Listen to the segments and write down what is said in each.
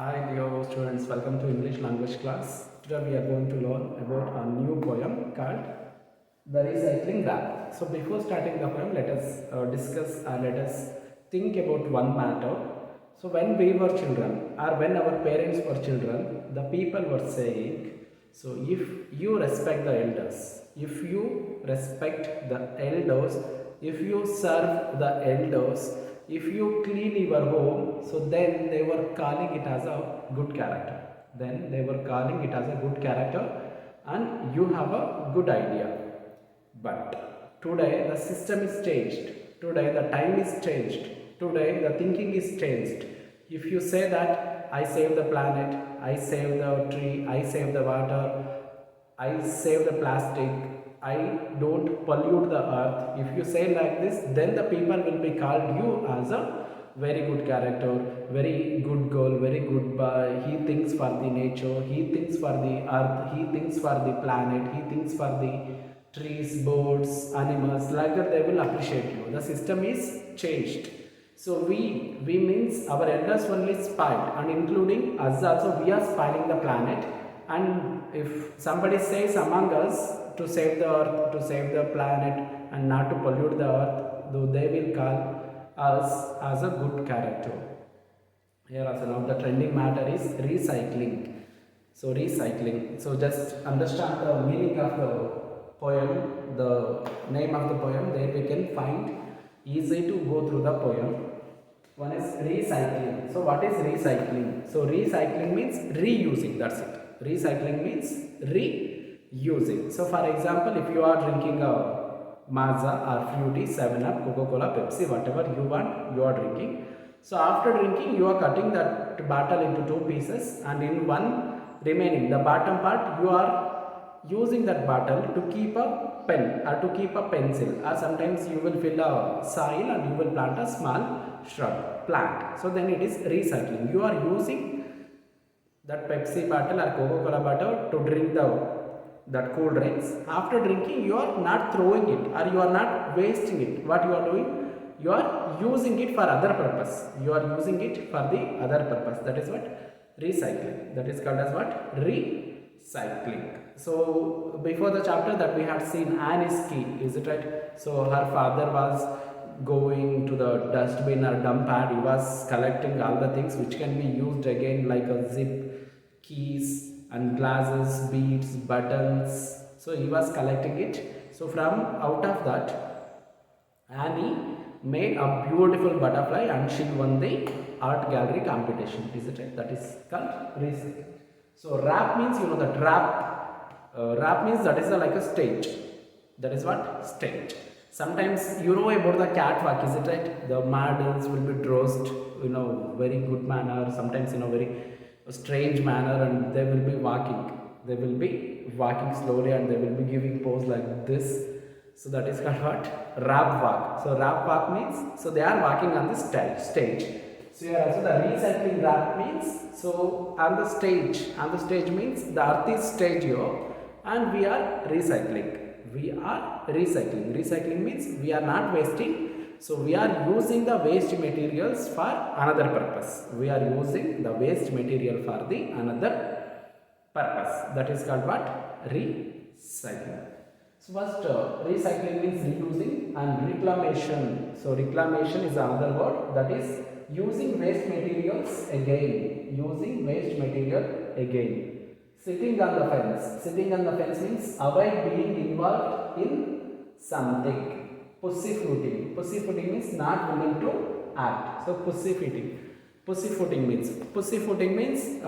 Hi dear students, welcome to English language class. Today we are going to learn about a new poem called The Recycling Rap. So before starting the poem, let us discuss let us think about one matter. So when we were children or when our parents were children, the people were saying, so if you respect the elders, if you respect the elders, if you serve the elders, if you clean your home, so then they were calling it as a good character. Then they were calling it as a good character and you have a good idea. But today the system is changed. Today the time is changed. Today the thinking is changed. If you say that I save the planet, I save the tree, I save the water, I save the plastic, I don't pollute the earth. If you say like this, then the people will be called you as a very good character, very good girl, very good boy. He thinks for the nature, he thinks for the earth, he thinks for the planet, he thinks for the trees, birds, animals. Like that, they will appreciate you. The system is changed. So we means our elders only spoiled, and including us also, we are spoiling the planet. And if somebody says among us to save the earth, to save the planet, and not to pollute the earth, though they will call us as a good character. Here also now the trending matter is recycling. So recycling. So just understand the meaning of the poem, the name of the poem. There we can find easy to go through the poem. One is recycling. So what is recycling? So recycling means reusing. That's it. Recycling means reusing. So for example, if you are drinking a Mazda or Fruity, 7-Up, Coca-Cola, Pepsi, whatever you want, you are drinking. So after drinking, you are cutting that bottle into two pieces, and in one remaining, the bottom part, you are using that bottle to keep a pen or to keep a pencil, or sometimes you will fill a soil and you will plant a small shrub plant. So then it is recycling. You are using that Pepsi bottle or Coca-Cola bottle to drink that cool drinks. After drinking, you are not throwing it or you are not wasting it. What you are doing? You are using it for other purpose. You are using it for the other purpose. That is what? Recycling. That is called as what? Recycling. So before the chapter that we had seen, Anne is key, is it right? So her father was going to the dustbin or dump pad. He was collecting all the things which can be used again, like a zip, keys and glasses, beads, buttons. So he was collecting it. So from out of that, Annie made a beautiful butterfly and she won the art gallery competition. Is it right? That is called recycling. So rap means, you know, that rap means that is like a stage. That is what? Stage. Sometimes you know about the catwalk, is it right? The models will be dressed in a very good manner, sometimes in a very strange manner, and they will be walking. They will be walking slowly and they will be giving pose like this. So that is called what? Rap walk. So rap walk means, so they are walking on the stage. So here also the recycling rap means, so on the stage means the earth is stage here and we are recycling. We are recycling. Recycling means we are not wasting. So we are using the waste materials for another purpose. We are using the waste material for the another purpose. That is called what? Recycling. So first, recycling means reusing, and reclamation. So reclamation is another word, that is using waste materials again. Using waste material again. Sitting on the fence. Sitting on the fence means avoid being involved in something. Pussyfooting. Pussyfooting means not willing to act. So pussyfooting. Pussyfooting means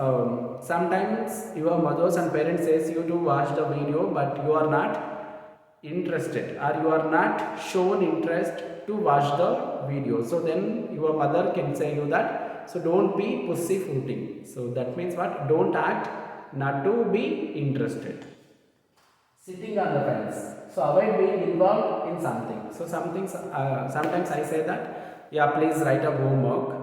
sometimes your mothers and parents says you to watch the video, but you are not interested or you are not shown interest to watch the video. So then your mother can say you that, so don't be pussyfooting. So that means what? Don't act, not to be interested. Sitting on the fence. So avoid being involved in something. So sometimes I say that, yeah, please write a homework.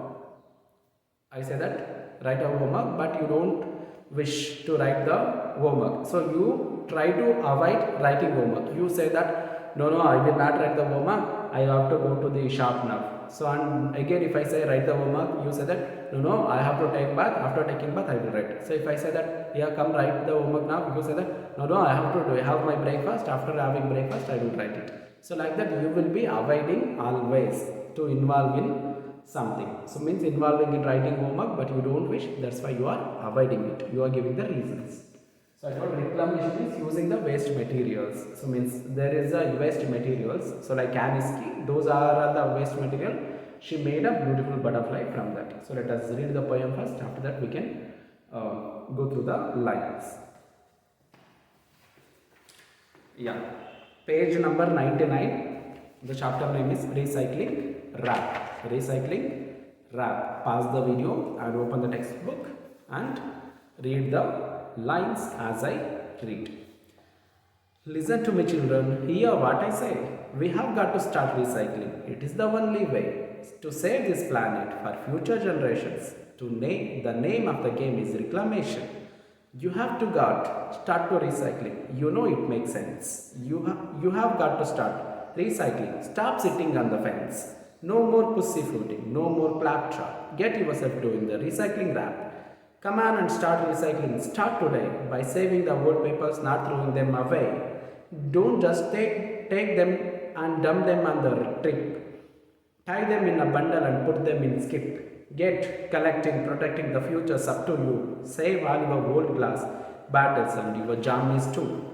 I say that write a homework, but you don't wish to write the homework. So you try to avoid writing homework. You say that, no, I will not write the homework. I have to go to the shop now. So and again if I say write the homework, you say that no, I have to take bath. After taking bath I will write. So if I say that yeah, come write the homework now, you say that no, I have to have my breakfast. After having breakfast I will write it. So like that you will be avoiding always to involve in something. So means involving in writing homework, but you don't wish, that's why you are avoiding it. You are giving the reasons. So I told reclamation is using the waste materials. So means there is a waste materials. So like Kandinsky, those are the waste material. She made a beautiful butterfly from that. So let us read the poem first. After that we can go through the lines. Yeah, page number 99. The chapter name is recycling wrap. Recycling wrap. Pause the video and open the textbook and read the lines as I read. Listen to me, children, hear what I say. We have got to start recycling. It is the only way to save this planet for future generations. The name of the game is reclamation. You have to start to recycling. You know it makes sense. You have got to start recycling. Stop sitting on the fence. No more pussyfooting. No more claptrap. Get yourself doing the recycling wrap. Come on and start recycling. Start today by saving the old papers, not throwing them away. Don't just take them and dump them on the trip. Tie them in a bundle and put them in skip. Get collecting, protecting the futures up to you. Save all your old glass bottles and your jammies too.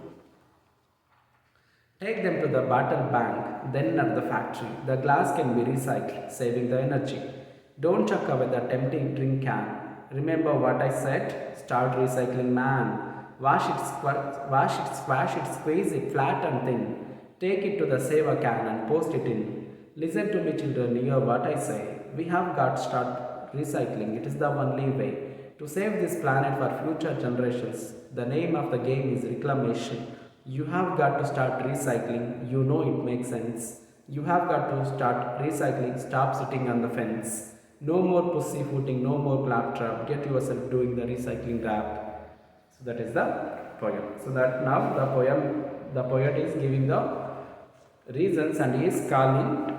Take them to the bottle bank, then at the factory. The glass can be recycled, saving the energy. Don't chuck away the empty drink can. Remember what I said? Start recycling, man. Wash it, squash it, squeeze it flat and thin. Take it to the saver can and post it in. Listen to me, children, hear what I say. We have got to start recycling. It is the only way to save this planet for future generations. The name of the game is reclamation. You have got to start recycling. You know it makes sense. You have got to start recycling. Stop sitting on the fence. No more pussyfooting, no more claptrap. Get yourself doing the recycling rap. So that is the poem. So that now the poet is giving the reasons and he is calling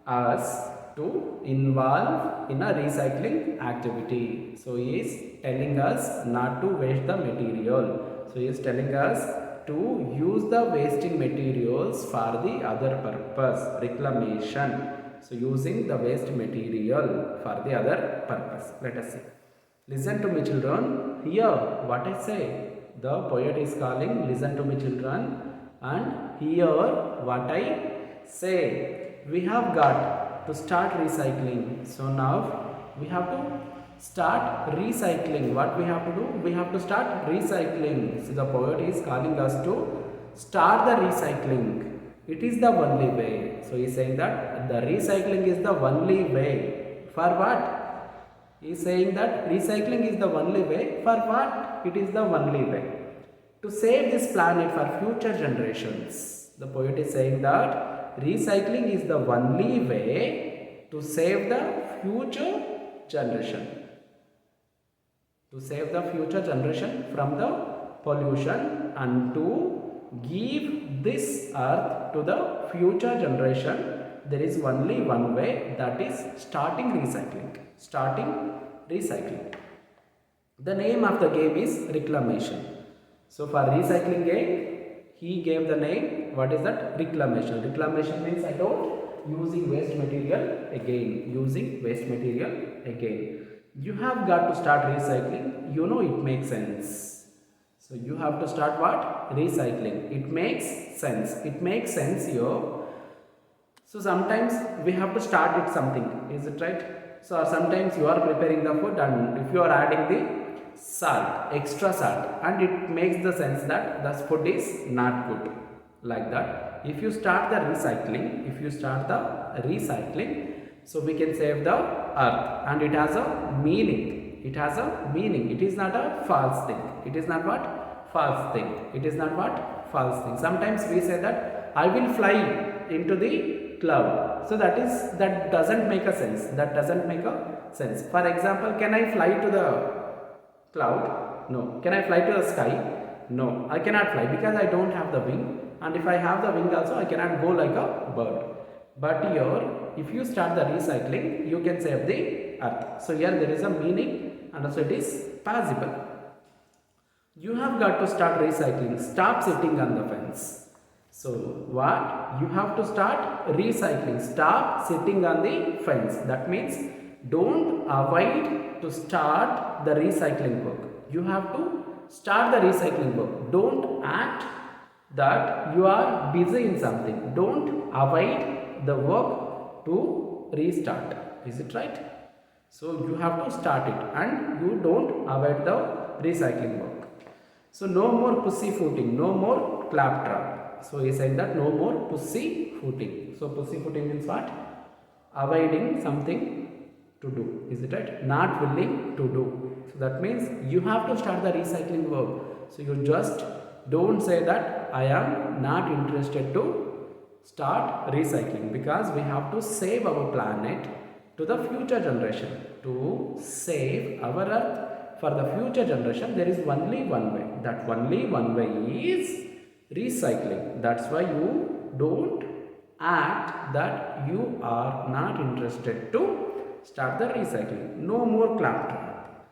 us to involve in a recycling activity. So he is telling us not to waste the material. So he is telling us to use the wasting materials for the other purpose, reclamation. So using the waste material for the other purpose. Let us see. Listen to me, children. Hear what I say. The poet is calling, listen to me, children, and hear what I say. We have got to start recycling. So now we have to start recycling. What we have to do? We have to start recycling. So the poet is calling us to start the recycling. It is the only way. So he is saying that the recycling is the only way. For what? He is saying that recycling is the only way. For what? It is the only way. To save this planet for future generations. The poet is saying that recycling is the only way to save the future generation. To save the future generation from the pollution and to give this earth to the future generation. There is only one way, that is starting recycling. Starting recycling. The name of the game is reclamation. So for recycling game, he gave the name, what is that? Reclamation. Reclamation means I told using waste material again. Using waste material again. You have got to start recycling. You know it makes sense. So you have to start what? Recycling. It makes sense. It makes sense here. So sometimes we have to start with something. Is it right? So sometimes you are preparing the food and if you are adding the salt, extra salt, and it makes the sense that the food is not good. Like that. If you start the recycling, so we can save the earth and it has a meaning. It has a meaning. It is not a false thing. It is not what? False thing. It is not what? False thing. Sometimes we say that I will fly into the cloud. So that doesn't make a sense. That doesn't make a sense. For example, can I fly to the cloud? No. Can I fly to the sky? No. I cannot fly because I don't have the wing. And if I have the wing also, I cannot go like a bird. But here, if you start the recycling, you can save the earth. So here there is a meaning, and also it is possible. You have got to start recycling. Stop sitting on the fence. So what? You have to start recycling. Stop sitting on the fence. That means don't avoid to start the recycling work. You have to start the recycling work. Don't act that you are busy in something. Don't avoid the work to restart. Is it right? So you have to start it and you don't avoid the recycling work. So no more pussyfooting, no more claptrap. So he said that no more pussyfooting. So pussyfooting means what? Avoiding something to do. Is it right? Not willing to do. So that means you have to start the recycling work. So you just don't say that I am not interested to start recycling, because we have to save our planet to the future generation. To save our earth for the future generation, there is only one way. That only one way is recycling. That's why you don't act that you are not interested to start the recycling. No more claptrap.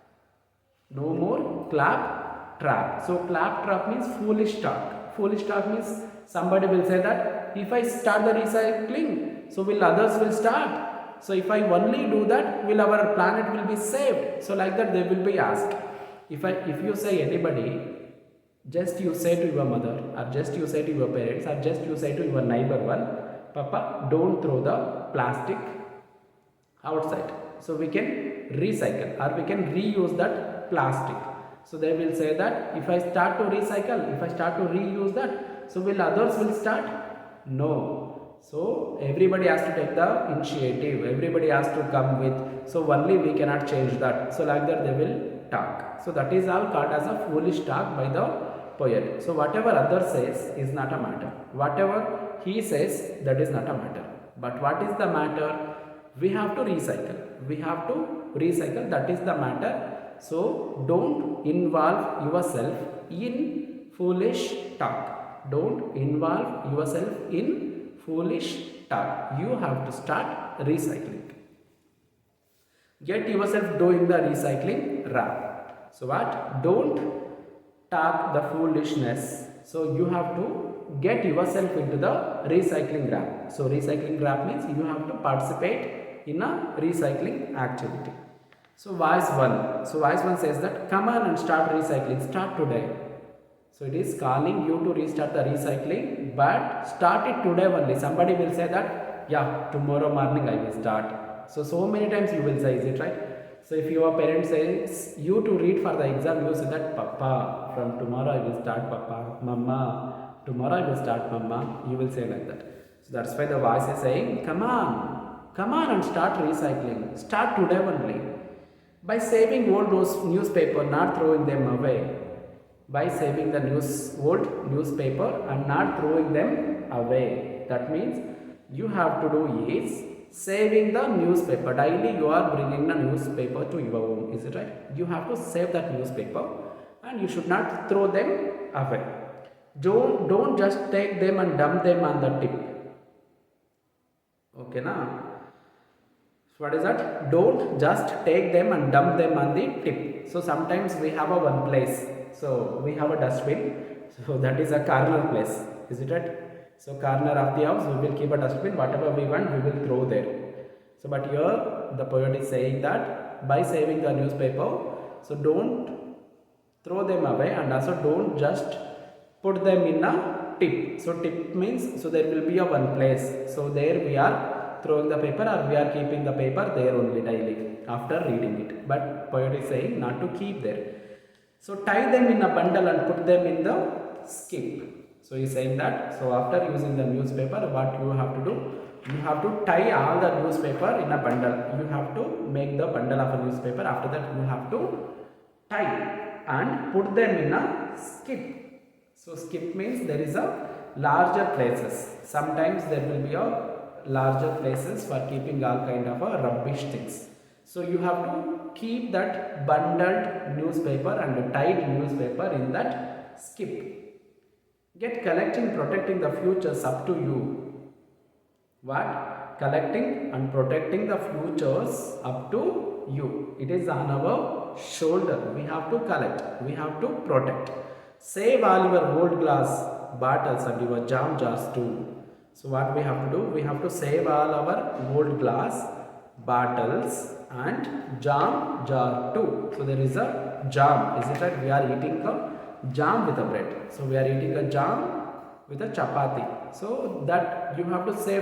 No more claptrap. So claptrap means foolish talk. Foolish talk means somebody will say that if I start the recycling, so will others will start. So if I only do that, will our planet will be saved? So like that they will be asked. If you say anybody, just you say to your mother, or just you say to your parents, or just you say to your neighbor one, Papa, don't throw the plastic outside. So we can recycle or we can reuse that plastic. So they will say that if I start to recycle, if I start to reuse that, so will others will start? No. So everybody has to take the initiative, everybody has to come with, so only we cannot change that. So like that they will talk. So that is all called as a foolish talk by the poet. So whatever other says is not a matter. Whatever he says, that is not a matter. But what is the matter? We have to recycle. We have to recycle. That is the matter. So don't involve yourself in foolish talk. Don't involve yourself in foolish talk. You have to start recycling. Get yourself doing the recycling rap. So what? Don't talk the foolishness. So you have to get yourself into the recycling rap. So recycling rap means you have to participate in a recycling activity. So voice 1. So voice 1 says that come on and start recycling. Start today. So it is calling you to restart the recycling, but start it today only. Somebody will say that, yeah, tomorrow morning I will start. So many times you will say, is it right? So if your parent says you to read for the exam, you say that, Papa, from tomorrow I will start, Papa. Mama, tomorrow I will start, Mama. You will say like that. So that's why the voice is saying, come on and start recycling. Start today only. By saving old newspaper, not throwing them away. By saving the old newspaper and not throwing them away. That means you have to do is saving the newspaper. Daily you are bringing the newspaper to your home. Is it right? You have to save that newspaper and you should not throw them away. Don't just take them and dump them on the tip. Okay, now. What is that? Don't just take them and dump them on the tip. So sometimes we have a one place. So we have a dustbin. So that is a corner place. Is it right? So corner of the house we will keep a dustbin. Whatever we want we will throw there. So but here the poet is saying that by saving the newspaper, so don't throw them away and also don't just put them in a tip. So tip means so there will be a one place. So there we are throwing the paper or we are keeping the paper there only daily after reading it. But poet is saying not to keep there. So tie them in a bundle and put them in the skip. So he is saying that. So after using the newspaper, what you have to do? You have to tie all the newspaper in a bundle. You have to make the bundle of a newspaper. After that you have to tie and put them in a skip. So skip means there is a larger places. Sometimes there will be a larger places for keeping all kind of a rubbish things. So you have to keep that bundled newspaper and tied newspaper in that skip. Get collecting, protecting the futures up to you. What? collecting and protecting the futures up to you. It is on our shoulder. We have to collect, we have to protect. Save all your old glass bottles and your jam jars too. So what we have to do? We have to save all our old glass bottles and jam jar too. So there is a jam. Is it right? We are eating a jam with a bread. So we are eating a jam with a chapati. So that you have to save